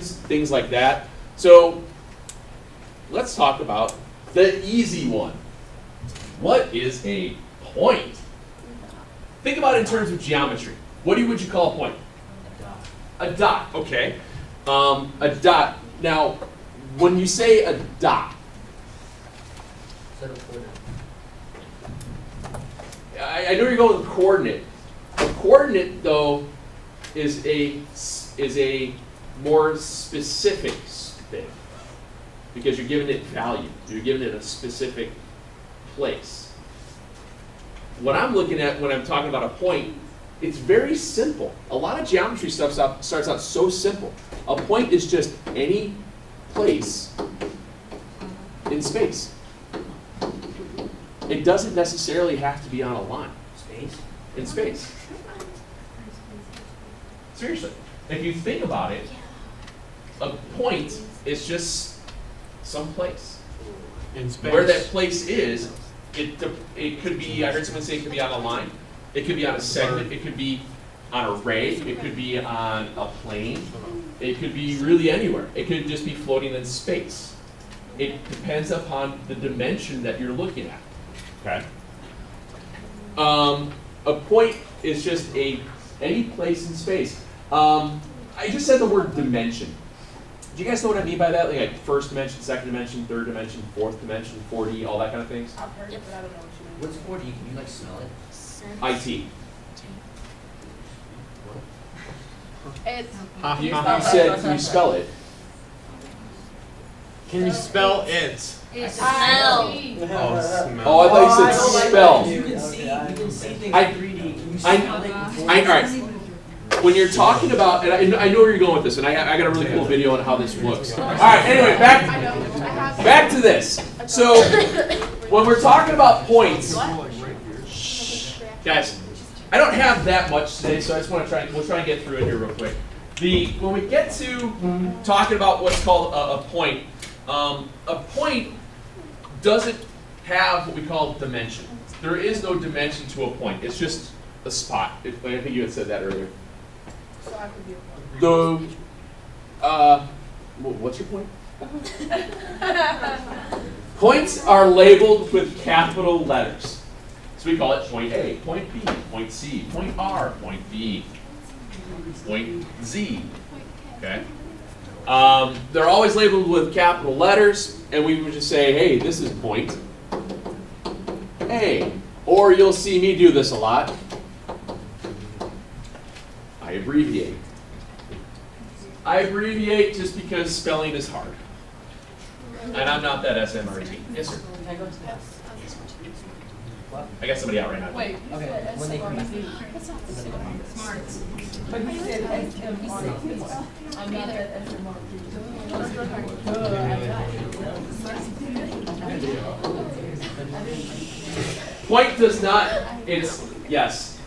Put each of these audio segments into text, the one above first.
things like that. So let's talk about the easy one. What is a point? Think about it in terms of geometry. What would you call a point? A dot, okay. A dot. Now, when you say a dot, I know you're going with a coordinate. A coordinate, though, is a more specific thing because you're giving it value. You're giving it a specific place. What I'm looking at when I'm talking about a point, it's very simple. A lot of geometry stuff starts out so simple. A point is just any place in space. It doesn't necessarily have to be on a line. Space? In space. Seriously. If you think about it, a point is just some place. In space. Where that place is, it could be, I heard someone say it could be on a line. It could be on a segment. It could be on a ray. It could be on a plane. It could be really anywhere. It could just be floating in space. It depends upon the dimension that you're looking at. Okay. A point is just any place in space. I just said the word dimension. Do you guys know what I mean by that? Like first dimension, second dimension, third dimension, fourth dimension, 4D, all that kind of things? I've heard it, but I don't know what you mean. What's 4D? Can you like smell it? IT. It's You said, can you spell it? Can you spell it? it's Oh, Oh, smell. I thought you said spell. You can see things I- in 3D. Can you I- smell it before all you right. see it? When you're talking about, and I know where you're going with this, and I got a really cool video on how this looks. All right, anyway, back to this. So, when we're talking about points, guys, I don't have that much today, so I just want to we'll try and get through it here real quick. When we get to talking about what's called a point doesn't have what we call dimension. There is no dimension to a point. It's just a spot. I think you had said that earlier. So I could be a point. What's your point? Points are labeled with capital letters. So we call it point A, point B, point C, point R, point B, point Z. Okay? They're always labeled with capital letters, and we would just say, hey, this is point A. Or you'll see me do this a lot. I abbreviate. I abbreviate just because spelling is hard. And I'm not that SMRT. Yes, sir. Can I go to that? I got somebody out right now. Wait, Okay, when they come back. smart. But he said SMRT. I'm not that Point does not, yes.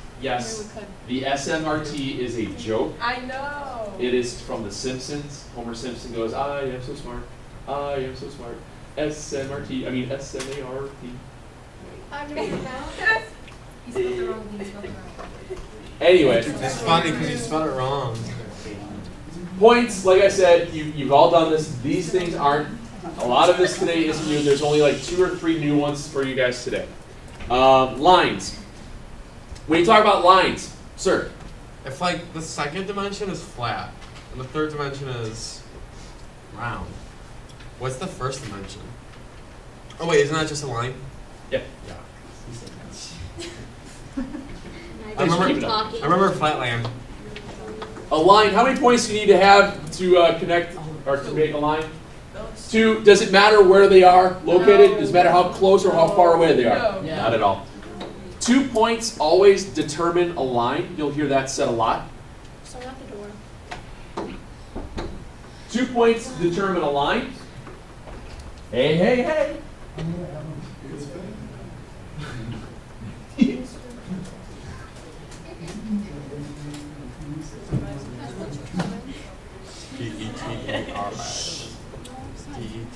The SMRT is a joke. I know. It is from The Simpsons. Homer Simpson goes, I am so smart. I am so smart. SMRT, I mean SMART. I'm gonna He spelled it wrong. He spelled it wrong. Anyway, It's funny because you spelled it wrong. points, like I said, you've all done this. These things aren't, a lot of this today isn't new. There's only like 2 or 3 new ones for you guys today. Lines. When you talk about lines, sir. If like the second dimension is flat and the third dimension is round, what's the first dimension? Oh wait, isn't that just a line? Yeah. I remember, keep it up. I remember flatland. A line, how many points do you need to have to connect or to make a line? 2, does it matter where they are located? Does it matter how close or how far away they are? No. Not at all. 2 points always determine a line. You'll hear that said a lot. So not the door. 2 points determine a line. Hey. P-E-T-E-R-S. P-E-T-E-R-S-I-N.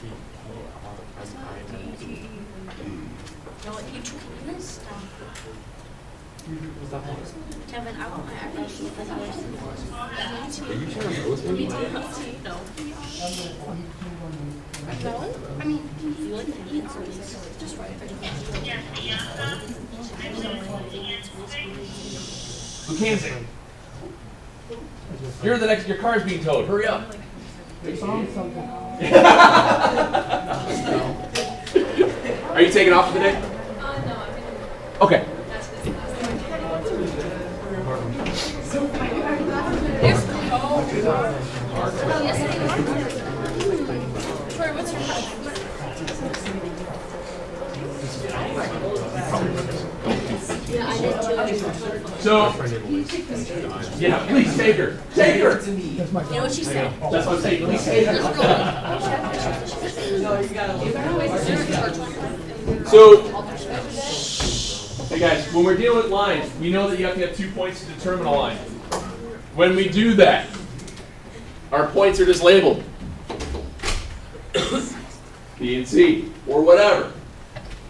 No, you trying this stuff. Kevin, I want my eyebrows to look like ours. Are you trying to roast me? No. No? I mean, you like the answer, just right. Lucanzik. Your car's being towed. Hurry up. Are you taking off for the day? No, I mean, Okay. that's good. Troy, what's your Yeah, I did too. So, yeah, please take her. Take her. You know what she said? That's what I'm saying. Please take her. So, hey guys, when we're dealing with lines, we know that you have to have 2 points to determine a line. When we do that, our points are just labeled B and C, or whatever.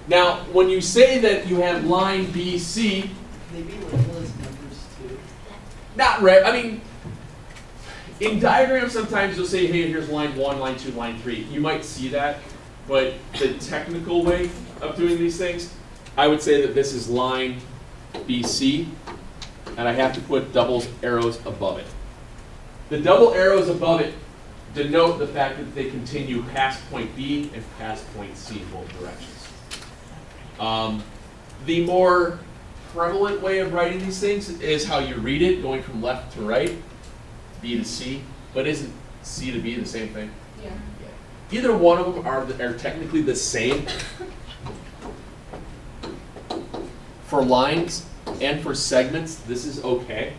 Now, when you say that you have line BC, They be labeled as numbers too. not right. I mean, in diagrams, sometimes you'll say, hey, here's line 1, line 2, line 3. You might see that, but the technical way of doing these things, I would say that this is line BC, and I have to put double arrows above it. The double arrows above it denote the fact that they continue past point B and past point C in both directions. The more prevalent way of writing these things is how you read it, going from left to right, B to C, but isn't C to B the same thing? Yeah. Either one of them are technically the same for lines and for segments. This is okay,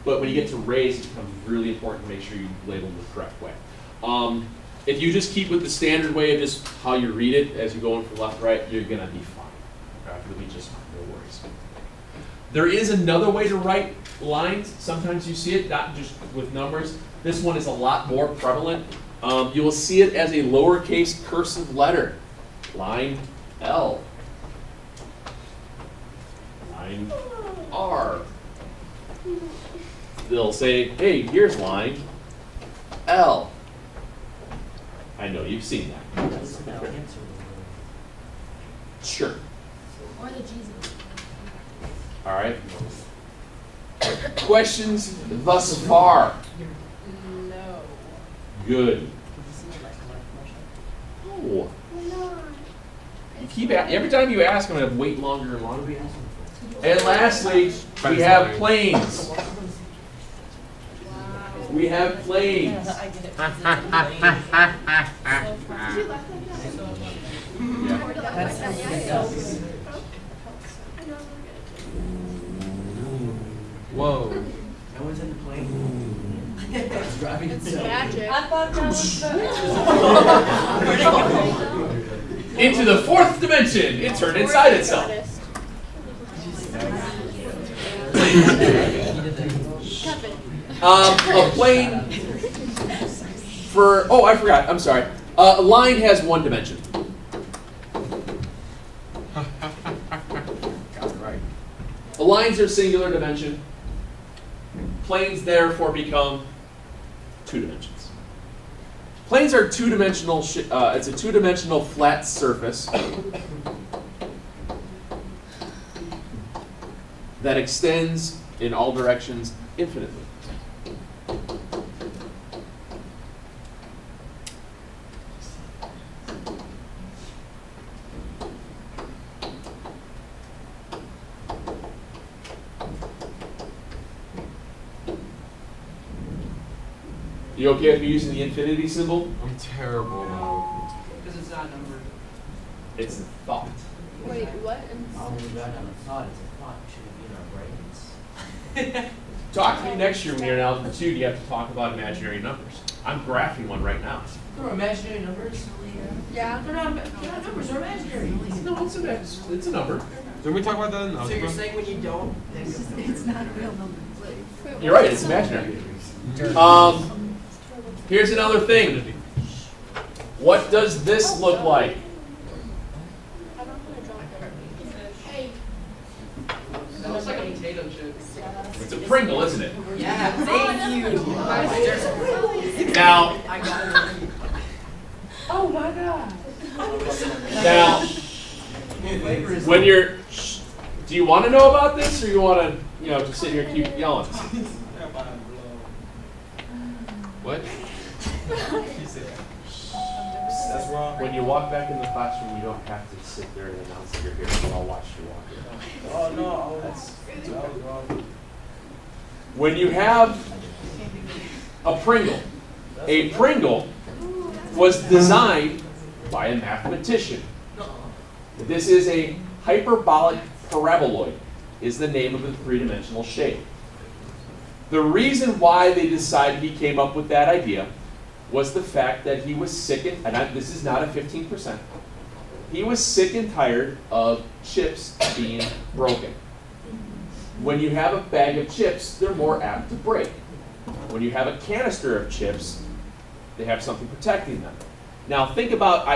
but when you get to rays, it becomes really important to make sure you label them the correct way. If you just keep with the standard way of just how you read it as you go in from left to right, you're gonna be fine. Okay? You'll be just fine, no worries. There is another way to write lines. Sometimes you see it, not just with numbers. This one is a lot more prevalent. You will see it as a lowercase cursive letter. Line L. Line R. They'll say, hey, here's line L. I know, you've seen that. Sure. Or the Jesus. All right. Questions thus far? No. Good. Oh. You keep every time you ask, I'm going to wait longer and longer. And lastly, we have planes. We have planes. I get it. Whoa. No one's in the plane. It's driving itself. Magic. I thought that was Into the fourth dimension. It turned inside itself. Kevin. A plane for, oh, I forgot. I'm sorry. A line has one dimension. Got it right. The lines are singular dimension. Planes therefore become two dimensions. Planes are two-dimensional. It's a two-dimensional flat surface that extends in all directions infinitely. You okay with me using the infinity symbol? I'm terrible now. Because it's not numbered. It's a thought. Wait, what? Oh, we got on a thought. It's a thought. It shouldn't be in our brains. Talk to me next year when you're in algebra 2. You have to talk about imaginary numbers. I'm graphing one right now. They're imaginary numbers. Yeah. They're not numbers. They're imaginary. No, it's a number. Didn't we talk about that in So algebra? you're saying when you don't think it's not a real number. You're right. It's imaginary. Here's another thing. What does this look like? I don't want to drop it. Hey. That looks like a Pringle, isn't it? Yeah, thank you. Now, I got it. Oh my God. now, when you're, do you want to know about this, or you want to, just sit here and keep yelling? What? That's wrong. When you walk back in the classroom, you don't have to sit there and announce that you're here. I'll watch you walk in. Oh no, that was wrong. When you have a Pringle was designed by a mathematician. This is a hyperbolic paraboloid, is the name of the three-dimensional shape. The reason why they decided he came up with that idea was the fact that he was sick and this is not a 15%. He was sick and tired of chips being broken. When you have a bag of chips, they're more apt to break. When you have a canister of chips, they have something protecting them. Now think about,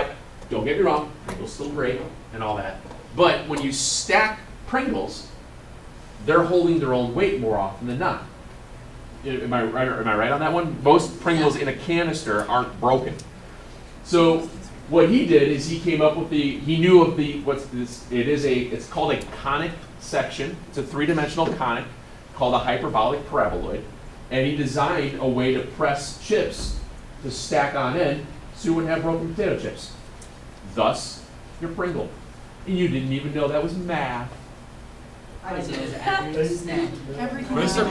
don't get me wrong, Pringles still great and all that, but when you stack Pringles, they're holding their own weight more often than not. Am I right on that one? Most Pringles in a canister aren't broken. So what he did is he came up with he knew of it's called a conic section. It's a three-dimensional conic called a hyperbolic paraboloid. And he designed a way to press chips to stack on end so you wouldn't have broken potato chips. Thus, your Pringle. And you didn't even know that was math. I was after snack. Mr. Pringle is a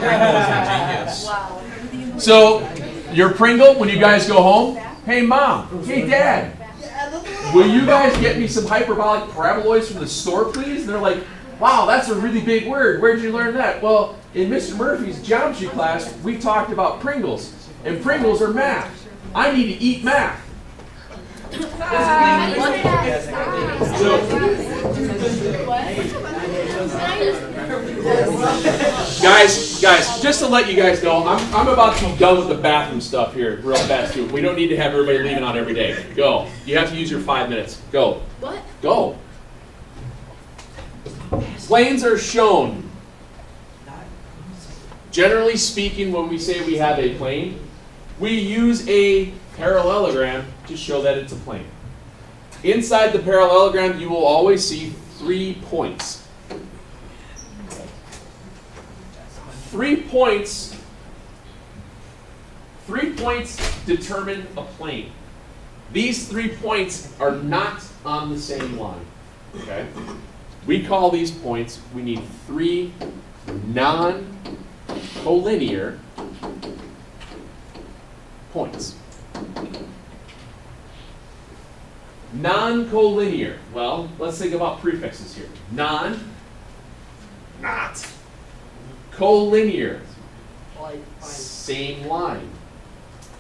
genius. Wow. So, your Pringle, when you guys go home, hey mom, hey dad, will you guys get me some hyperbolic paraboloids from the store, please? And they're like, wow, that's a really big word. Where did you learn that? Well, in Mr. Murphy's geometry class, we talked about Pringles, and Pringles are math. I need to eat math. Guys, just to let you guys know, I'm about to be done with the bathroom stuff here real fast too. We don't need to have everybody leaving out every day. Go. You have to use your 5 minutes. Go. What? Go. Planes are shown. Generally speaking, when we say we have a plane, we use a parallelogram to show that it's a plane. Inside the parallelogram, you will always see 3 points. 3 points determine a plane. These 3 points are not on the same line. Okay? We call these points, we need 3 non-collinear points. Non-collinear. Well, let's think about prefixes here. Non, not. Collinear, same line.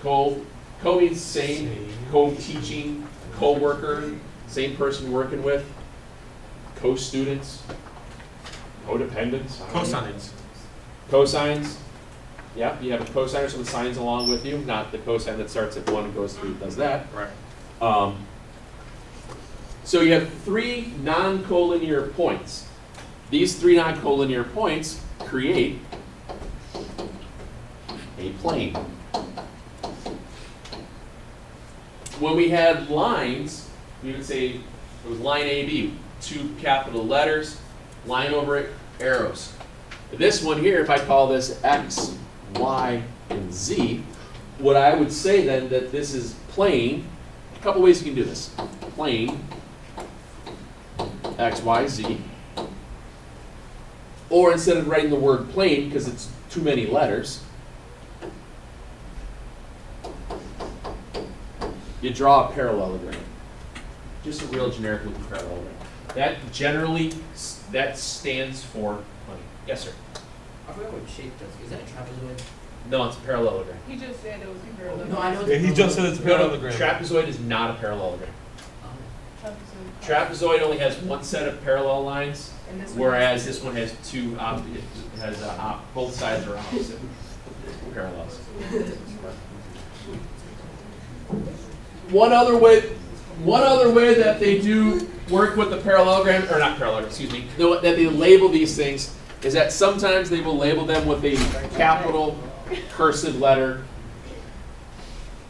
Co means same, co-teaching, co-worker, same person working with, co-students, co-dependents. Cosines. Cosines. Yeah, you have a cosine or some signs along with you, not the cosine that starts at 1 and goes through does that. Right. So you have 3 non-collinear points. These 3 non-collinear points create a plane. When we had lines, we would say it was line AB, 2 capital letters, line over it, arrows. This one here, if I call this X, Y, and Z, what I would say then that this is plane, a couple ways you can do this. Plane, X, Y, Z. Or instead of writing the word plane, because it's too many letters, you draw a parallelogram. Just a real generic looking parallelogram. That stands for plane. Yes, sir? I forgot what shape does. Is that a trapezoid? No, it's a parallelogram. He just said it was a parallel. No, I know. Yeah, he just said it's a parallelogram. Trapezoid is not a parallelogram. Oh. Trapezoid only has one set of parallel lines, And this one whereas this one has two both sides are opposite parallels. One other way that they do work with the parallelogram, or not parallelogram, excuse me, that they label these things is that sometimes they will label them with a capital cursive letter.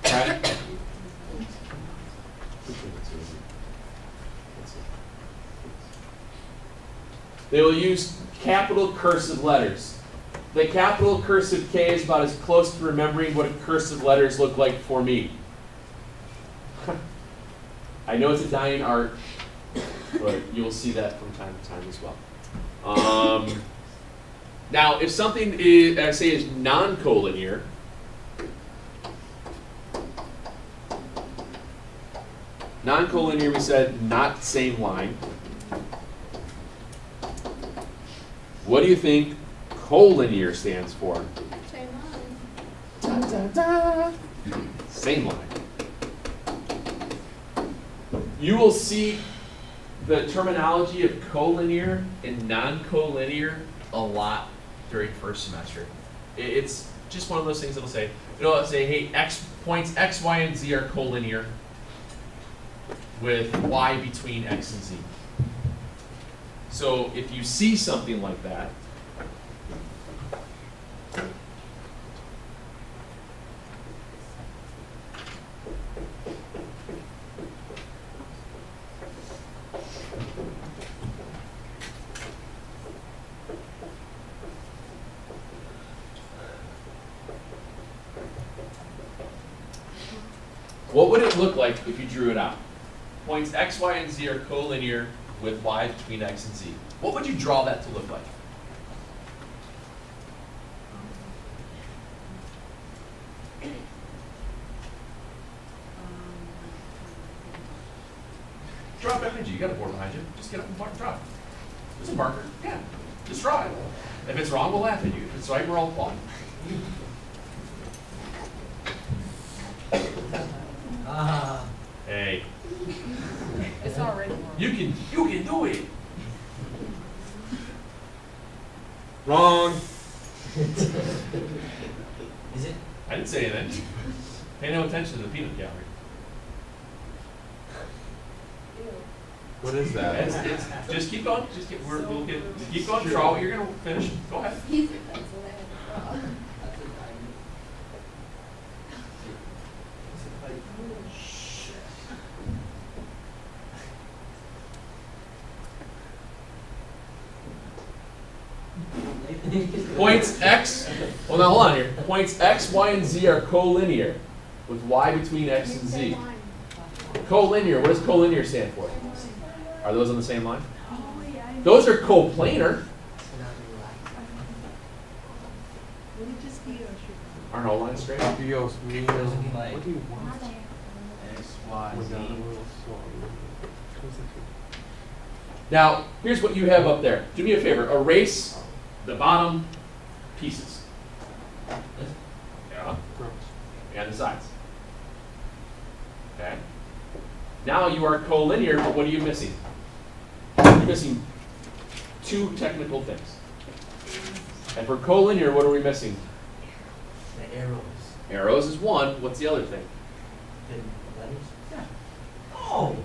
Right? They will use capital cursive letters. The capital cursive K is about as close to remembering what cursive letters look like for me. I know it's a dying art, but you'll see that from time to time as well. Now, if something is, I say, is non-collinear, non-collinear, we said not same line. What do you think collinear stands for? Same line. Da, da, da. Same line. You will see the terminology of collinear and non-collinear a lot during first semester. It's just one of those things that'll say, it'll say, hey, points X, Y, and Z are collinear with Y between X and Z. So if you see something like that, what would it look like if you drew it out? Points X, Y, and Z are collinear with Y between X and Z. What would you draw that to look like? Draw it behind you. You got a board behind you. Just get up and draw it. There's a marker. Yeah. Just draw it. If it's wrong, we'll laugh at you. If it's right, we're all applauding. Hey. It's already wrong. You can do it. Wrong. Is it? I didn't say anything. Pay no attention to the peanut gallery. What is that? Just keep going. Keep going. Draw what you're gonna finish. Go ahead. He's a pencil that had to draw. Points X. Well, now hold on here. Points X, Y, and Z are collinear with Y between X and Z. Same line. Collinear. What does collinear stand for? Same line. Are those on the same line? Those are coplanar. Aren't all lines straight? Dios mío. Like What do you want? X, Y, Was Z. that a little song? Now, here's what you have up there. Do me a favor. Erase the bottom pieces. Yeah. And the sides. Okay. Now you are collinear, but what are you missing? You're missing two technical things. And for collinear, what are we missing? The arrows. Arrows is one. What's the other thing? The letters. Yeah. Oh.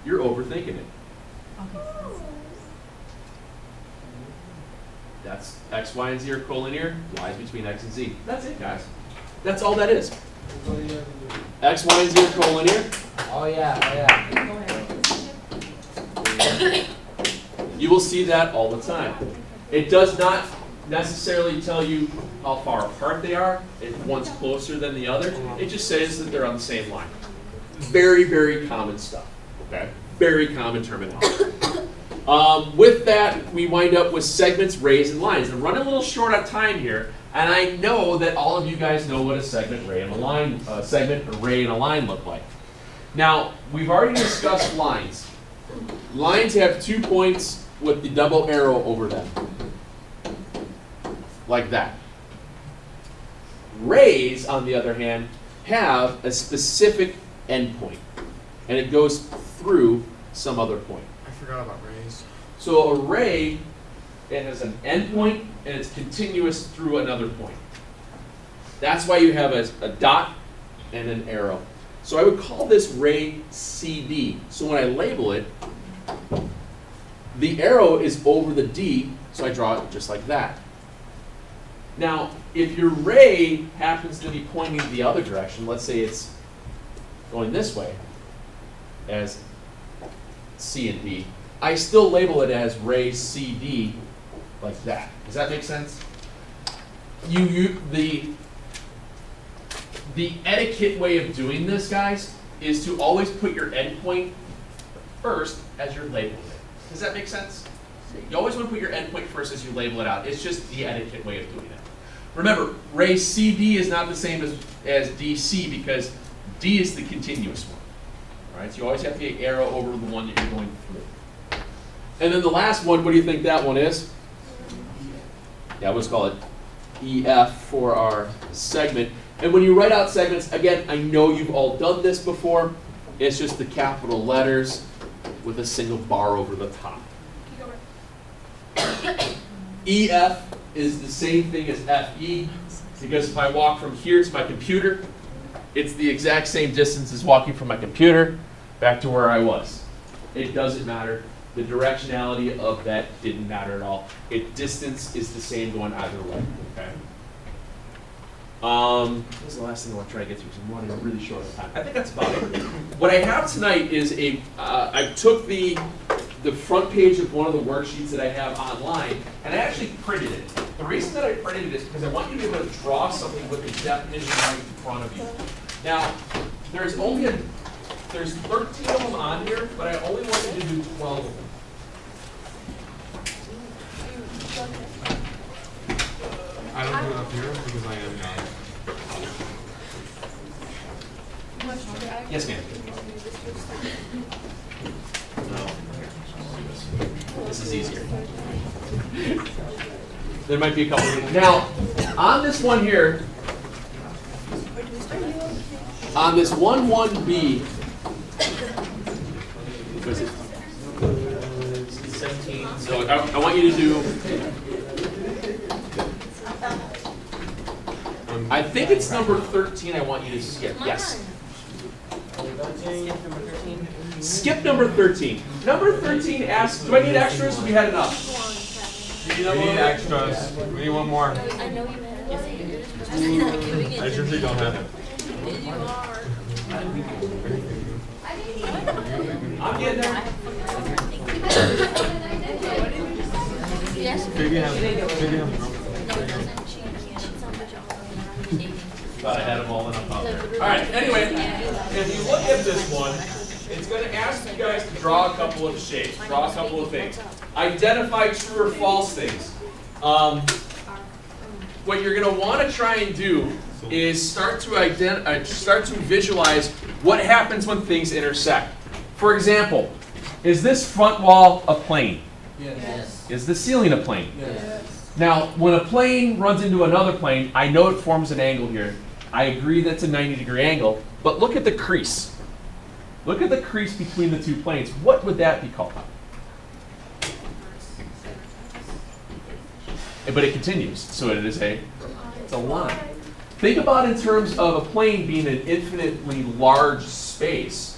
You're overthinking it. That's X, Y, and Z are collinear. Y is between X and Z. That's it, guys. That's all that is. X, Y, and Z are collinear. Oh yeah. Oh yeah. You will see that all the time. It does not necessarily tell you how far apart they are, if one's closer than the other. It just says that they're on the same line. Very, very common stuff. Okay? Very common terminology. With that, we wind up with segments, rays, and lines. I'm running a little short on time here, and I know that all of you guys know what a segment, ray, and a line, segment, a ray, and a line look like. Now, we've already discussed lines. Lines have 2 points with the double arrow over them. Like that. Rays, on the other hand, have a specific endpoint, and it goes through some other point. I forgot about rays. So a ray, it has an endpoint, and it's continuous through another point. That's why you have a dot and an arrow. So I would call this ray CD. So when I label it, the arrow is over the D, So I draw it just like that. Now, if your ray happens to be pointing the other direction, let's say it's going this way, as C and D, I still label it as ray CD like that. Does that make sense? The etiquette way of doing this, guys, is to always put your endpoint first as you're labeling it. Does that make sense? You always want to put your endpoint first as you label it out. It's just the etiquette way of doing it. Remember, ray CD is not the same as DC because D is the continuous one. All right, so you always have to arrow over the one that you're going through. And then the last one, what do you think that one is? Yeah, let's call it EF for our segment. And when you write out segments, again, I know you've all done this before. It's just the capital letters with a single bar over the top. EF is the same thing as FE because if I walk from here to my computer, it's the exact same distance as walking from my computer back to where I was. It doesn't matter. The directionality of that didn't matter at all. Distance is the same going either way. Okay. What was the last thing I want to try to get through? Because I'm running really short on time. I think that's about it. What I have tonight is I took the front page of one of the worksheets that I have online, and I actually printed it. The reason that I printed it is because I want you to be able to draw something with the definition right in front of you. Now, there's 13 of them on here, but I only want you to do 12 of them. I don't do it up here because I am done. Yes, ma'am. No. This is easier. There might be a couple of now, on this one here, on this 1-1B, what is it? 17. So I want you to do, I think it's number 13 I want you to skip. Yes. Skip number 13. Number 13 asks, do I need extras? We had enough. We need extras. We need one more. I know you have. I usually don't have it. You are. I'm getting there. Yes. Baby has broken. Thought I had them all enough out there. All right, anyway, if you look at this one, it's going to ask you guys to draw a couple of shapes, draw a couple of things. Identify true or false things. What you're going to want to try and do is start to visualize what happens when things intersect. For example, is this front wall a plane? Yes. Is the ceiling a plane? Yes. Now, when a plane runs into another plane, I know it forms an angle here. I agree that's a 90-degree angle, but look at the crease. Look at the crease between the two planes. What would that be called? But it continues, so it is it's a line. Think about in terms of a plane being an infinitely large space.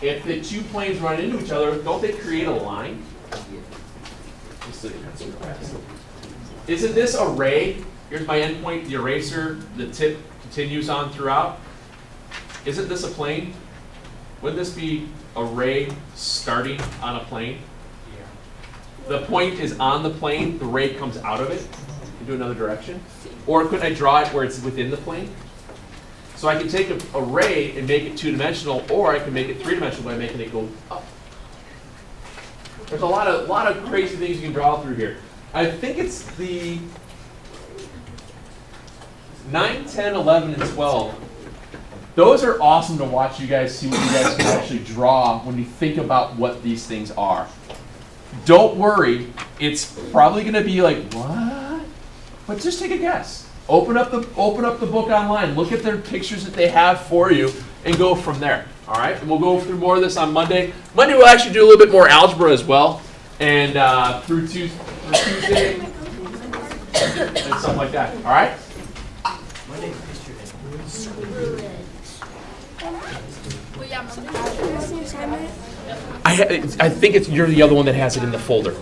If the two planes run into each other, don't they create a line? Isn't this a ray? Here's my endpoint, the eraser, the tip continues on throughout. Isn't this a plane? Wouldn't this be a ray starting on a plane? The point is on the plane, the ray comes out of it into another direction. Or could I draw it where it's within the plane? So I can take a ray and make it two-dimensional, or I can make it three-dimensional by making it go up. There's a lot of crazy things you can draw through here. I think it's the 9, 10, 11, and 12. Those are awesome to watch you guys see what you guys can actually draw when you think about what these things are. Don't worry, it's probably going to be like, what? But just take a guess. Open up the book online. Look at their pictures that they have for you and go from there. All right? And we'll go through more of this on Monday. Monday we'll actually do a little bit more algebra as well. And through Tuesday and stuff like that. All right? I think you're the other one that has it in the folder.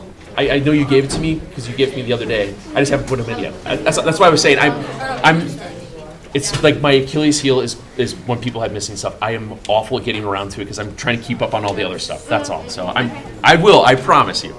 I know you gave it to me because you gave it to me the other day. I just haven't put them in yet. That's why I was saying I'm. It's like my Achilles heel is when people have missing stuff. I am awful at getting around to it because I'm trying to keep up on all the other stuff. That's all. So I promise you.